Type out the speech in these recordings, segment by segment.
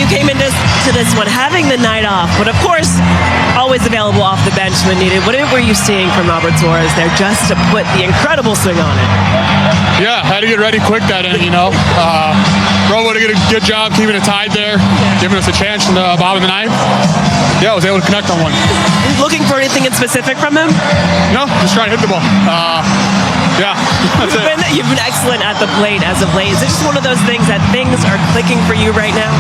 came into this one having the night off, but of course, always available off the bench when needed. What were you seeing from Robert Torres there just to put the incredible swing on it? Yeah, had to get ready quick that inning, Robo did a good job keeping it tied there, giving us a chance in the bottom of the ninth. Yeah, I was able to connect on one. Looking for anything in specific from him? No, just trying to hit the ball. Yeah, that's it. You've been excellent at the plate as of late. Is it just one of those things that things are clicking for you right now?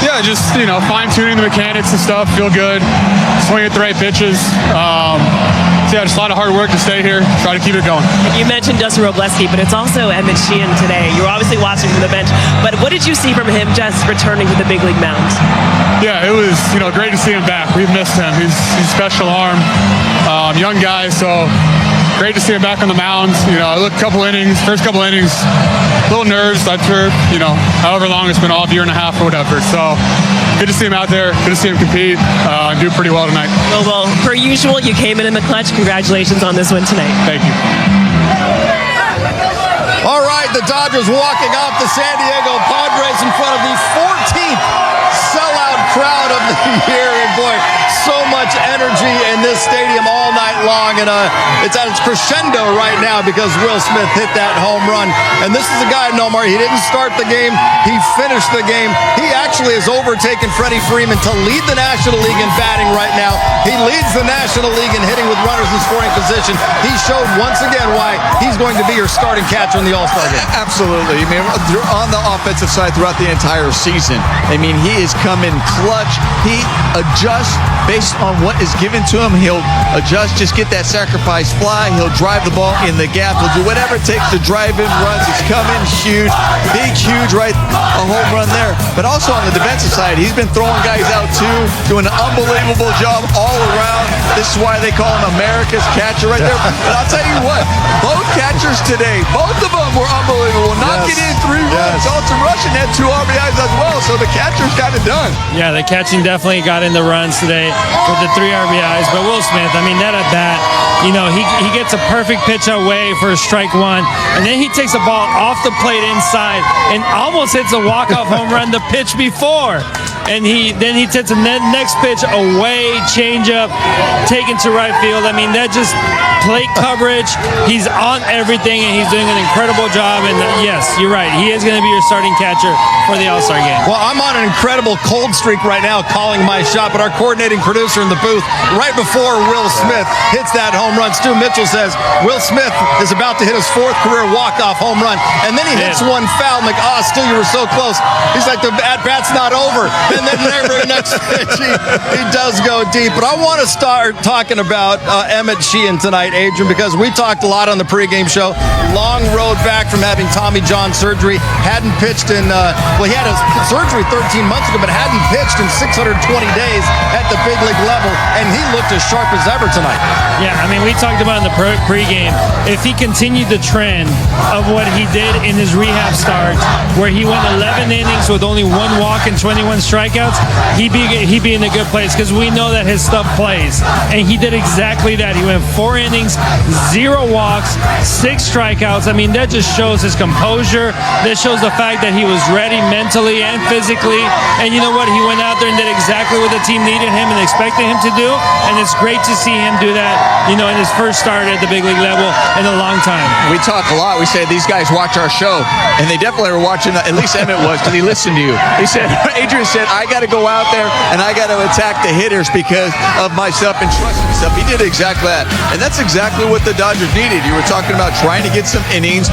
Yeah, just, fine-tuning the mechanics and stuff, feel good, swing at the right pitches. Just a lot of hard work to stay here, try to keep it going. You mentioned Dustin Wrobleski, but it's also Emmet Sheehan today. You were obviously watching from the bench, but what did you see from him just returning to the big league mound? Yeah, it was, great to see him back. We've missed him. He's special arm, young guy, so great to see him back on the mound. First couple innings, little nerves, I'm sure, however long it's been off, year and a half or whatever. So good to see him out there, good to see him compete, and do pretty well tonight. Well, per usual, you came in the clutch. Congratulations on this one tonight. Thank you. All right, the Dodgers walking off the San Diego Padres in front of the 14th sellout crowd of the year. And boy, so much energy in this stadium all night long. And it's at its crescendo right now because Will Smith hit that home run. And this is a guy, Nomar, he didn't start the game. He finished the game. He actually has overtaken Freddie Freeman to lead the National League in batting right now. He leads the National League in hitting with runners in scoring position. He showed once again why he's going to be your starting catcher in the All-Star game. Absolutely. On the offensive side throughout the entire season, he is coming clutch. He adjusts based on what is given to him. He'll adjust, just get that sacrifice fly. He'll drive the ball in the gap. He'll do whatever it takes to drive in runs. It's coming huge, big, huge, right? A home run there. But also on the defensive side, he's been throwing guys out too, doing an unbelievable job all around. This is why they call him America's catcher right there. But I'll tell you what, both catchers today, both of them were unbelievable. Knocking in 3 runs. Dalton Rushing had 2 RBIs as well, so the catchers got it done. Yeah, the catching definitely got in the runs today with the 3 RBIs. But Will Smith, that at bat, he gets a perfect pitch away for strike one, and then he takes the ball off the plate inside and almost hits a walk-off home run the pitch before. And then he takes the next pitch away, changeup, taken to right field. That just plate coverage. He's on everything, and he's doing an incredible job. And yes, you're right. He is going to be your starting catcher for the All-Star game. Well, I'm on an incredible cold streak right now calling my shot, but our coordinating producer in the booth, right before Will Smith hits that home run, Stu Mitchell says Will Smith is about to hit his 4th career walk-off home run, and then he hits one foul. I'm like, Stu, you were so close. He's like, the at-bat's not over. And then every next pitch, he does go deep. But I want to start talking about Emmet Sheehan tonight, Adrian, because we talked a lot on the pregame show. Long road back from having Tommy John surgery. Hadn't pitched in, he had a surgery 13 months ago, but hadn't pitched in 620 days at the big league level, and he looked as sharp as ever tonight. Yeah, we talked about in the pregame, if he continued the trend of what he did in his rehab start, where he went 11 innings with only 1 walk and 21 strikeouts, he'd be in a good place because we know that his stuff plays. And he did exactly that. He went 4 innings, 0 walks, 6 strikeouts. That just shows his composure. That shows the fact that he was ready mentally and physically. And you know what? He went out there and did exactly what the team needed him and expected him to do. And it's great to see him do that, in his first start at the big league level in a long time. We talk a lot. We say these guys watch our show, and they definitely were watching. At least Emmet was, because he listened to you. He said, Adrian said, I got to go out there and I got to attack the hitters because of myself and trust myself. He did exactly that, and that's exactly what the Dodgers needed. You were talking about trying to get some innings.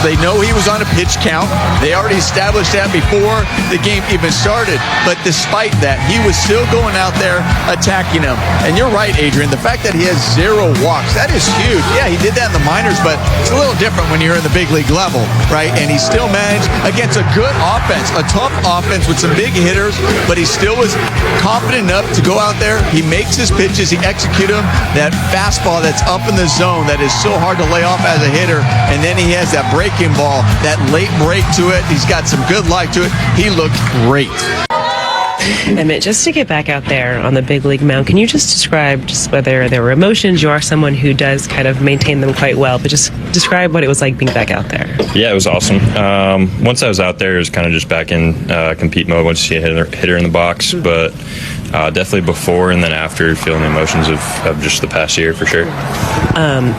They know he was on a pitch count. They already established that before the game even started. But despite that, he was still going out there attacking them. And you're right, Adrian. The fact that he has 0 walks, that is huge. Yeah, he did that in the minors, but it's a little different when you're in the big league level, right? And he still managed against a good offense, a tough offense with some big hitters, but he still was confident enough to go out there. He makes his pitches, he executes them. That fastball that's up in the zone that is so hard to lay off as a hitter, and then he has that breaking ball, that late break to it. He's got some good life to it. He looked great. Emmett, just to get back out there on the big league mound, can you just describe just whether there were emotions? You are someone who does kind of maintain them quite well, but just describe what it was like being back out there. Yeah, it was awesome. Once I was out there, it was kind of just back in compete mode once you see a hitter in the box, but definitely before and then after, feeling the emotions of just the past year for sure.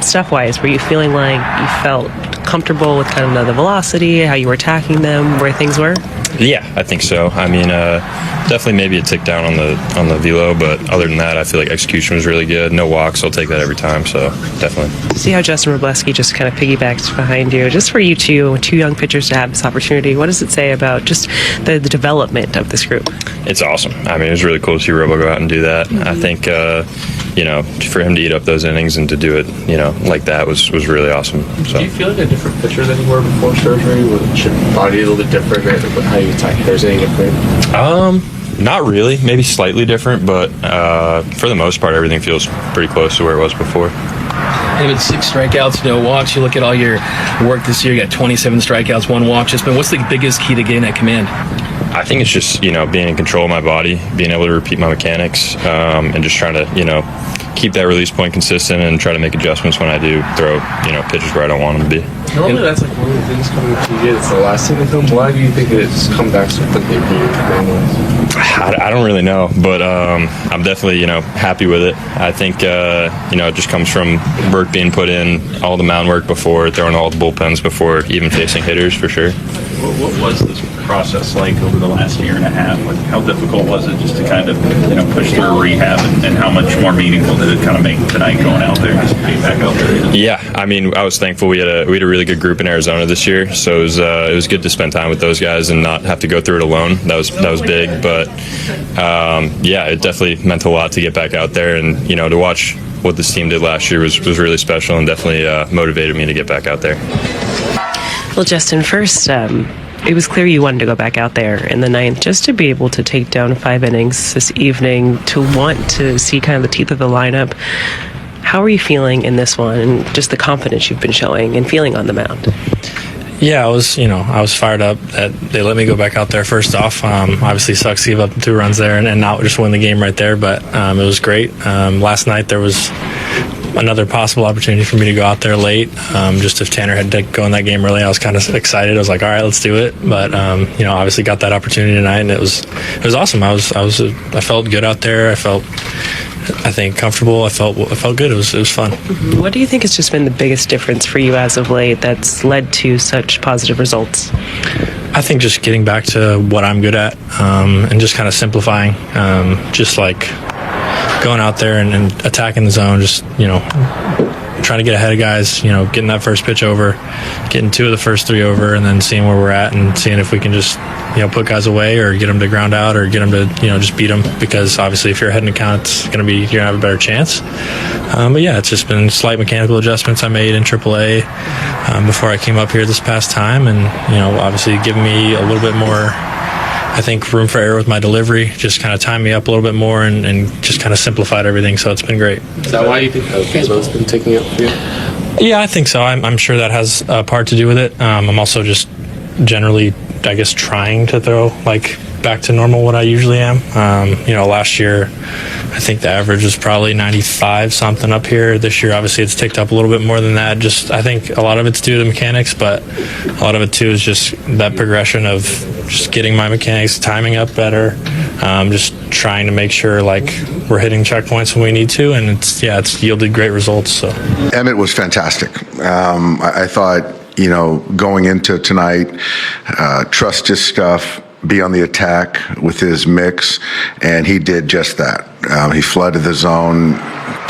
Stuff-wise, were you feeling like you felt comfortable with kind of the velocity, how you were attacking them, where things were? Yeah, I think so. I mean, definitely maybe a tick down on the velo, but other than that, I feel like execution was really good. No walks, I'll take that every time, so definitely. See how Justin Wrobleski just kind of piggybacked behind you. Just for you two young pitchers to have this opportunity, what does it say about just the development of this group? It's awesome. I mean, it was really cool to see Robo go out and do that. I think, for him to eat up those innings and to do it, like that was really awesome. So. Do you feel like a different pitcher than you were before surgery? Was your body a little bit different? How you attack hitters any different? Not really. Maybe slightly different, but for the most part, everything feels pretty close to where it was before. And with 6 strikeouts, no walks, you look at all your work this year, you got 27 strikeouts, 1 walk. What's the biggest key to getting that command? I think it's just, being in control of my body, being able to repeat my mechanics, and just trying to, keep that release point consistent and try to make adjustments when I do throw, pitches where I don't want them to be. Normally that's like one of the things coming to you. It's the last thing to come. Why do you think it's come back so quickly for you? I don't really know, but I'm definitely, happy with it. I think, it just comes from work being put in, all the mound work before, throwing all the bullpens before, even facing hitters for sure. What was this process like over the last year and a half? Like, how difficult was it just to kind of, push through rehab, and how much more meaningful did it kind of make tonight going out there, just being back out there? Yeah, I mean, I was thankful we had a really good group in Arizona this year, so it was good to spend time with those guys and not have to go through it alone. That was big, but it definitely meant a lot to get back out there, and to watch what this team did last year was really special and definitely motivated me to get back out there. Well, Justin, first, it was clear you wanted to go back out there in the 9th just to be able to take down 5 innings this evening, to want to see kind of the teeth of the lineup. How are you feeling in this one, and just the confidence you've been showing and feeling on the mound? Yeah, I was fired up that they let me go back out there first off. Obviously sucks to give up 2 runs there and not just win the game right there, but it was great. Last night there was another possible opportunity for me to go out there late. Just if Tanner had to go in that game early, I was kind of excited. I was like, all right, let's do it. But obviously got that opportunity tonight, and it was awesome. I felt good out there. I think comfortable. I felt good. It was fun. What do you think has just been the biggest difference for you as of late that's led to such positive results? I think just getting back to what I'm good at, and just kind of simplifying, just like going out there and attacking the zone, just trying to get ahead of guys, getting that first pitch over, getting 2 of the first 3 over, and then seeing where we're at and seeing if we can just put guys away or get them to ground out or get them to just beat them, because obviously if you're ahead in the count, it's going to be, you're going to have a better chance. But yeah, it's just been slight mechanical adjustments I made in AAA before I came up here this past time, and obviously giving me a little bit more, I think, room for error with my delivery, just kind of timed me up a little bit more and just kind of simplified everything, so it's been great. Is that why you think velo's been taking it for you? Yeah, I think so. I'm sure that has a part to do with it. I'm also just generally, I guess, trying to throw back to normal what I usually am. Last year, I think the average was probably 95 something up here. This year, obviously, it's ticked up a little bit more than that. Just, I think a lot of it's due to mechanics, but a lot of it too is just that progression of just getting my mechanics, timing up better, just trying to make sure we're hitting checkpoints when we need to, and it's yielded great results. So Emmet was fantastic. I thought, going into tonight, trust his stuff, be on the attack with his mix, and he did just that. He flooded the zone,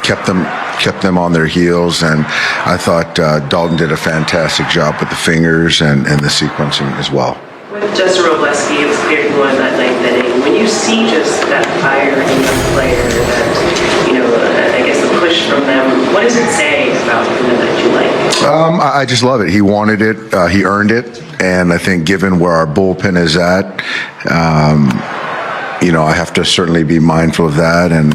kept them on their heels, and I thought Dalton did a fantastic job with the fingers and the sequencing as well. With Justin Wrobleski, it was clear he won that 9th inning. When you see just that fire in the player, that, I guess the push from them, what does it say about him that you like? I just love it. He wanted it. He earned it. And I think given where our bullpen is at, I have to certainly be mindful of that. And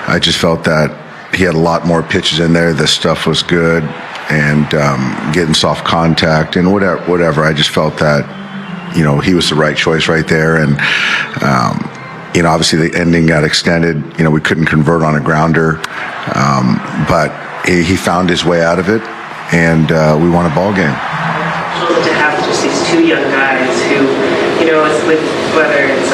I just felt that he had a lot more pitches in there. The stuff was good, and getting soft contact and whatever. I just felt that, he was the right choice right there. And Obviously the ending got extended. We couldn't convert on a grounder, but he found his way out of it, and we won a ball game. To have just these two young guys who, it's with whether it's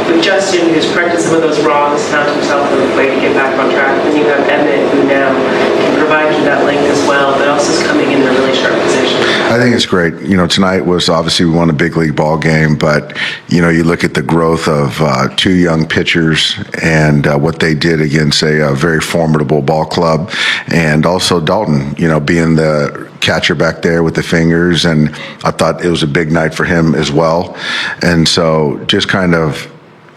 with Justin, who's corrected some of those wrongs, found himself in a way to get back on track. Then you have Emmet, who now can provide you that length as well, but also is coming in a really sharp position. I think it's great. Tonight was obviously we won a big league ball game, but you look at the growth of two young pitchers and what they did against a very formidable ball club, and also Dalton, being the catcher back there with the fingers, and I thought it was a big night for him as well. And so just kind of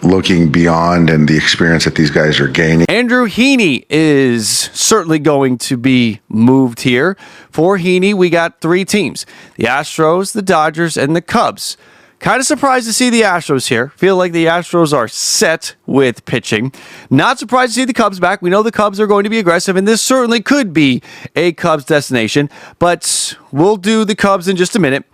looking beyond and the experience that these guys are gaining. Andrew Heaney is certainly going to be moved here. For Heaney, we got three teams: the Astros, the Dodgers, and the Cubs. Kind of surprised to see the Astros here. Feel like the Astros are set with pitching. Not surprised to see the Cubs back. We know the Cubs are going to be aggressive, and this certainly could be a Cubs destination, but we'll do the Cubs in just a minute.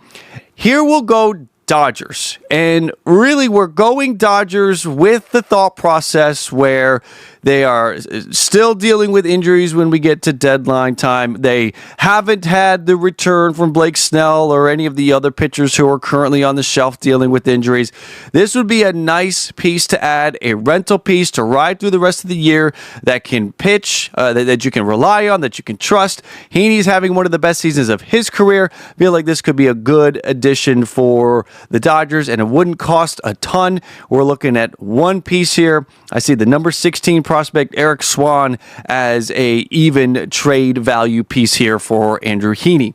Here we'll go Dodgers. And really, we're going Dodgers with the thought process where they are still dealing with injuries when we get to deadline time. They haven't had the return from Blake Snell or any of the other pitchers who are currently on the shelf dealing with injuries. This would be a nice piece to add, a rental piece to ride through the rest of the year that can pitch, that you can rely on, that you can trust. Heaney's having one of the best seasons of his career. I feel like this could be a good addition for the Dodgers, and it wouldn't cost a ton. We're looking at one piece here. I see the number 16 prospect Eric Swan as a even trade value piece here for Andrew Heaney.